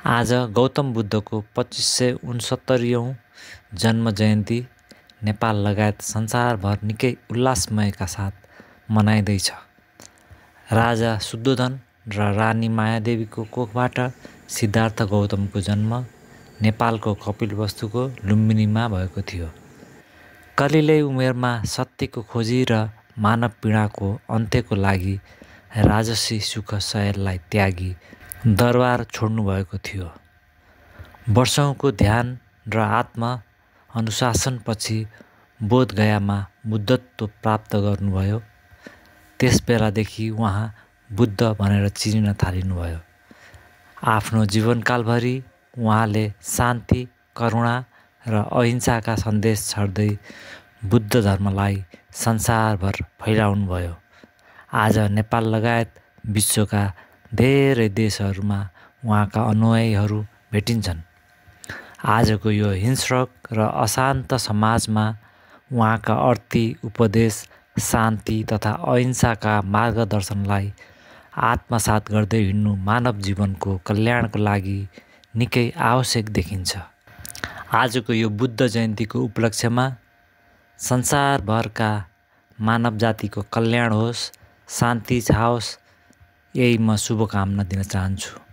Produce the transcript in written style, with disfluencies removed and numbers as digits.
आज गौतम बुद्धको 2569औं जन्म जयन्ती नेपाल लगायत संसारभर निकै उल्लासमयका साथ मनाइँदैछ। राजा शुद्धोधन र रानी मायादेवीको कोखबाट सिद्धार्थ गौतमको जन्म नेपालको कपिलवस्तुको लुम्बिनीमा भएको थियो। कलिलै उमेरमा सत्यको खोजी र मानव पीडाको अन्त्यको लागि राजसी सुख शयरलाई त्यागी दरबार छोड्नुभएको थियो। वर्षौंको ध्यान र आत्म अनुशासनपछि बोधगयामा बुद्धत्व प्राप्त गर्नुभयो। त्यस बेलादेखि उहाँ बुद्ध भनेर चिनिन थालिनुभयो। आफ्नो जीवनकालभरि उहाँले शान्ति, करुणा र अहिंसाका सन्देश छर्दै बुद्ध धर्मलाई संसारभर फैलाउनुभयो। आज नेपाल लगायत विश्वका धेरै देशहरूमा उहाँका अनुयायीहरू भेटिन्छन्। आजको यो हिंस्रक र अशान्त समाजमा उहाँका अर्थी उपदेश, शान्ति तथा अहिंसाका मार्गदर्शनलाई आत्मसात गर्दै हिँड्नु मानव जीवनको कल्याणको लागि निकै आवश्यक देखिन्छ। आजको यो बुद्ध जयन्तीको उपलक्ष्यमा संसारभरका मानव जातिको कल्याण होस्, शान्ति छाओस्, यही म शुभकामना दिन चाहन्छु।